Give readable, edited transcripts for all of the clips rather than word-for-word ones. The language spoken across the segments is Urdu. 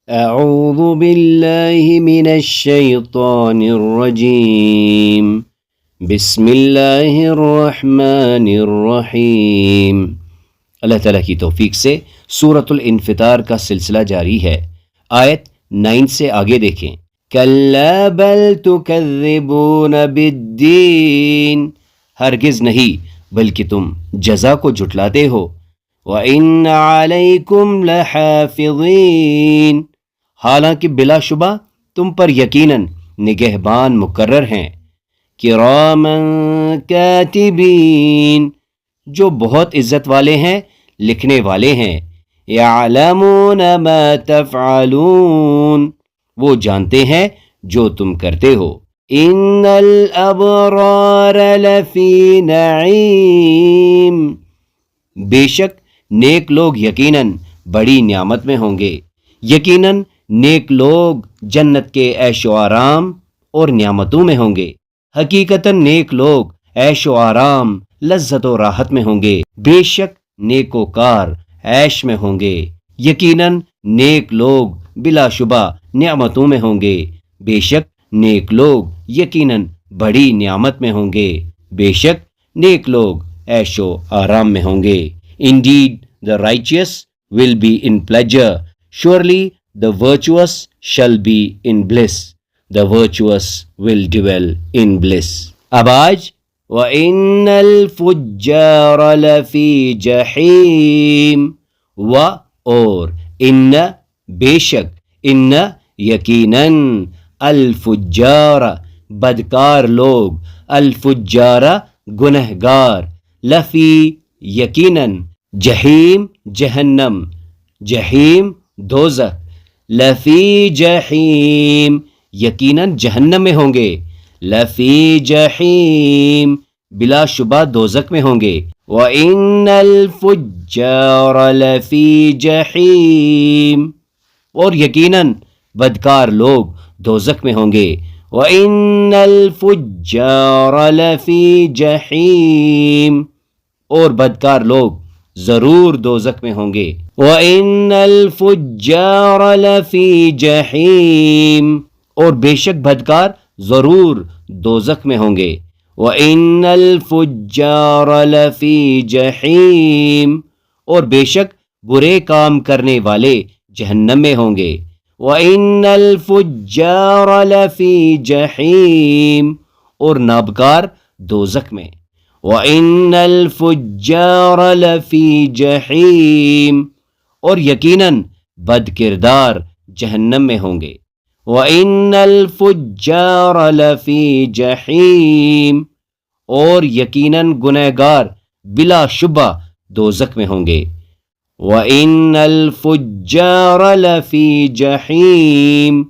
اعوذ باللہ من الشیطان الرجیم بسم اللہ الرحمن الرحیم۔ اللہ تعالیٰ کی توفیق سے سورۃ الانفطار کا سلسلہ جاری ہے۔ آیت 9 سے آگے دیکھیں۔ کَلَّا بَلْ تُكَذِّبُونَ بِالدِّينِ، ہرگز نہیں بلکہ تم جزا کو جھٹلاتے ہو۔ وَإِنَّ عَلَيْكُمْ لَحَافِظِينَ، حالانکہ بلا شبہ تم پر یقیناً نگہبان مقرر ہیں۔ کِرَامًا کاتبین، جو بہت عزت والے ہیں، لکھنے والے ہیں۔ یعلمون ما تفعلون، وہ جانتے ہیں جو تم کرتے ہو۔ ان الابرار لفی نعیم، بے شک نیک لوگ یقیناً بڑی نعمت میں ہوں گے۔ یقیناً نیک لوگ جنت کے عیش و آرام اور نعمتوں میں ہوں گے۔ حقیقتاً نیک لوگ عیش و آرام، لذت و راحت میں ہوں گے۔ بے شک نیکوکار عیش میں ہوں گے۔ یقیناً نیک لوگ بلا شبہ نعمتوں میں ہوں گے۔ بے شک نیک لوگ یقیناً بڑی نعمت میں ہوں گے۔ بے شک نیک لوگ عیش و آرام میں ہوں گے۔ Indeed, the righteous will be in pleasure. Surely the virtuous shall be in bliss. The virtuous will dwell in bliss. اب آج وَإِنَّ الْفُجَّارَ لَفِي جَحِيمٍ، و اور ان بے شک، ان یقیناً، الفجار بدکار لوگ، الفجار گنہگار، لفی یقیناً، جہیم جہنم، جہیم دوزخ، لفی جہیم یقیناً جہنم میں ہوں گے، لفی جہیم بلا شبہ دوزخ میں ہوں گے۔ وَإِنَّ الْفُجَّارَ لَفِي جَحِيمٍ، اور یقیناً بدکار لوگ دوزخ میں ہوں گے۔ وَإِنَّ الْفُجَّارَ لَفِي جَحِيمٍ، اور بدکار لوگ ضرور دوزخ میں ہوں گے۔ وَإِنَّ الْفُجَّارَ لَفِي جَحِيمٍ، اور بے شک بدکار ضرور دوزخ میں ہوں گے۔ وَإِنَّ الْفُجَّارَ لَفِي جَحِيمٍ، اور بے شک برے کام کرنے والے جہنم میں ہوں گے۔ وَإِنَّ الْفُجَّارَ لَفِي جَحِيمٍ، اور نابکار دوزخ میں۔ وَإِنَّ الْفُجَّارَ لَفِي جَحِيمٍ، اور یقیناً بد کردار جہنم میں ہوں گے۔ وَإِنَّ الْفُجَّارَ لَفِي جَحِيمٍ، اور یقیناً گنہگار بلا شبہ دوزخ میں ہوں گے۔ وَإِنَّ الْفُجَّارَ لَفِي جَحِيمٍ،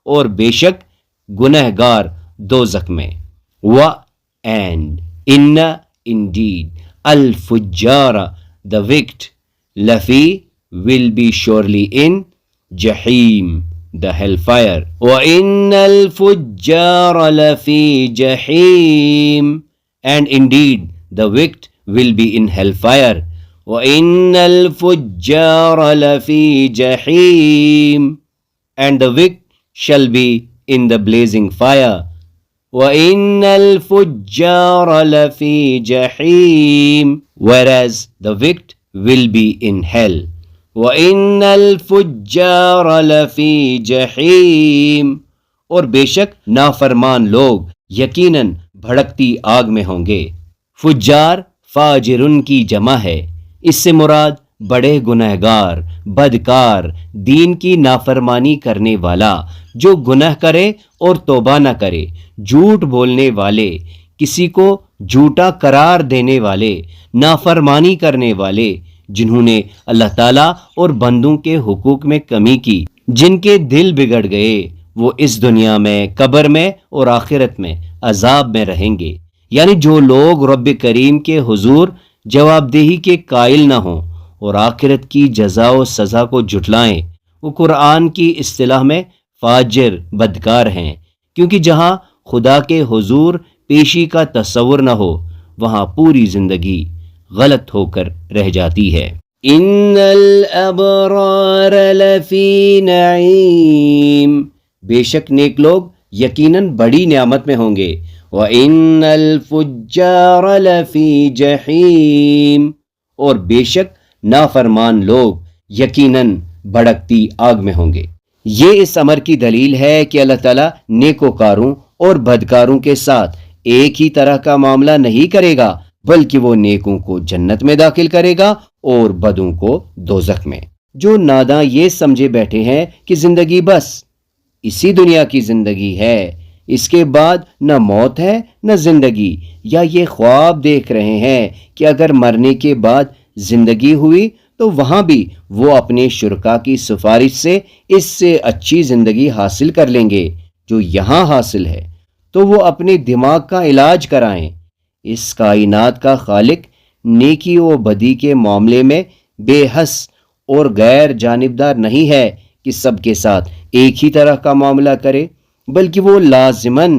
اور بے شک گنہگار دوزخ میں۔ and indeed, al-fujjara, the wicked, lafi will be surely in jahim, the hellfire. وَإِنَّ الْفُجَّارَ لَفِي جَحِيمٍ، and indeed the wicked will be in hellfire. وَإِنَّ الْفُجَّارَ لَفِي جَحِيمٍ، and the wicked shall be in the blazing fire. وَإِنَّ الْفُجَّارَ لَفِي جَحِيمٍ، whereas the wicked will be in hell. وَإِنَّ الْفُجَّارَ لَفِي جَحِيمٍ، اور بے شک نافرمان لوگ یقیناً بھڑکتی آگ میں ہوں گے۔ فجار فاجرن کی جمع ہے، اس سے مراد بڑے گنہگار، بدکار، دین کی نافرمانی کرنے والا، جو گناہ کرے اور توبہ نہ کرے، جھوٹ بولنے والے، کسی کو جھوٹا قرار دینے والے، نافرمانی کرنے والے، جنہوں نے اللہ تعالیٰ اور بندوں کے حقوق میں کمی کی، جن کے دل بگڑ گئے، وہ اس دنیا میں، قبر میں اور آخرت میں عذاب میں رہیں گے۔ یعنی جو لوگ رب کریم کے حضور جواب دہی کے قائل نہ ہوں اور آخرت کی جزا و سزا کو جھٹلائیں، وہ قرآن کی اصطلاح میں فاجر، بدکار ہیں، کیونکہ جہاں خدا کے حضور پیشی کا تصور نہ ہو، وہاں پوری زندگی غلط ہو کر رہ جاتی ہے۔ ان الابرار لفی نعیم، بے شک نیک لوگ یقیناً بڑی نعمت میں ہوں گے. وَإِنَّ الْفُجَّارَ لَفِي جَحِيمٍ، اور بے شک نافرمان لوگ یقیناً بھڑکتی آگ میں ہوں گے. یہ اس امر کی دلیل ہے کہ اللہ تعالیٰ نیکوکاروں اور بدکاروں کے ساتھ ایک ہی طرح کا معاملہ نہیں کرے گا، بلکہ وہ نیکوں کو جنت میں داخل کرے گا اور بدوں کو دوزخ میں. جو ناداں یہ سمجھے بیٹھے ہیں کہ زندگی بس اسی دنیا کی زندگی ہے، اس کے بعد نہ موت ہے نہ زندگی، یا یہ خواب دیکھ رہے ہیں کہ اگر مرنے کے بعد زندگی ہوئی تو وہاں بھی وہ اپنے شرکا کی سفارش سے اس سے اچھی زندگی حاصل کر لیں گے جو یہاں حاصل ہے، تو وہ اپنے دماغ کا علاج کرائیں. اس کائنات کا خالق نیکی و بدی کے معاملے میں بے حس اور غیر جانبدار نہیں ہے کہ سب کے ساتھ ایک ہی طرح کا معاملہ کرے، بلکہ وہ لازماً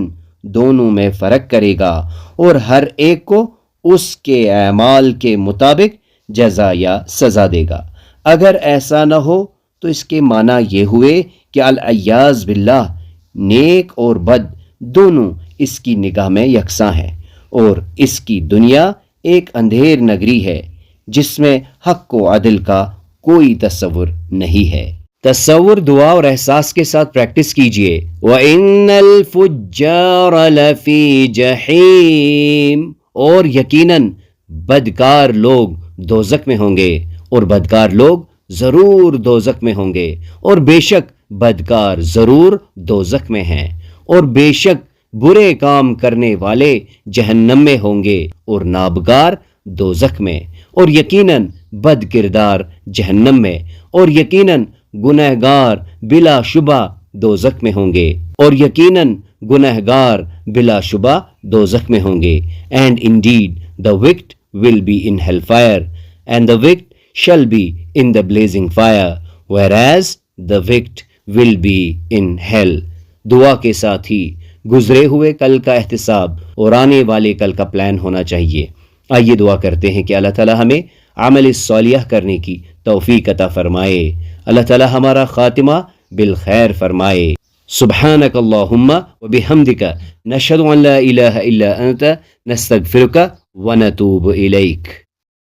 دونوں میں فرق کرے گا اور ہر ایک کو اس کے اعمال کے مطابق جزا یا سزا دے گا. اگر ایسا نہ ہو تو اس کے معنی یہ ہوئے کہ العیاذ باللہ نیک اور بد دونوں اس کی نگاہ میں یکساں ہیں، اور اس کی دنیا ایک اندھیر نگری ہے جس میں حق و عدل کا کوئی تصور نہیں ہے. تصور، دعا اور احساس کے ساتھ پریکٹس کیجئے. وَإِنَّ الْفُجَّارَ لَفِي جَحِيمٍ، اور یقیناً بدکار لوگ دوزخ میں ہوں گے، اور بدکار لوگ ضرور دوزخ میں ہوں گے، اور بے شک بدکار ضرور دوزخ میں ہیں، اور بے شک برے کام کرنے والے جہنم میں ہوں گے، اور نابکار دوزخ میں، اور یقیناً بد کردار جہنم میں، اور یقیناً گنہگار بلا شبہ دوزخ میں ہوں گے، اور یقیناً گنہگار بلا شبہ دوزخ میں ہوں گے. And indeed the wicked will be in hellfire, and the wicked shall be in the blazing fire, whereas the wicked will be in hell. دعا کے ساتھ ہی گزرے ہوئے کل کا احتساب اور آنے والے کل کا پلان ہونا چاہیے. آئیے دعا کرتے ہیں کہ اللہ تعالیٰ ہمیں عمل صالح کرنے کی توفیق عطا فرمائے. اللہ تعالیٰ ہمارا خاتمہ بالخیر فرمائے. سبحانک اللہم وبحمدک نشہد ان لا الہ الا انت نستغفرک ونتوب الیک.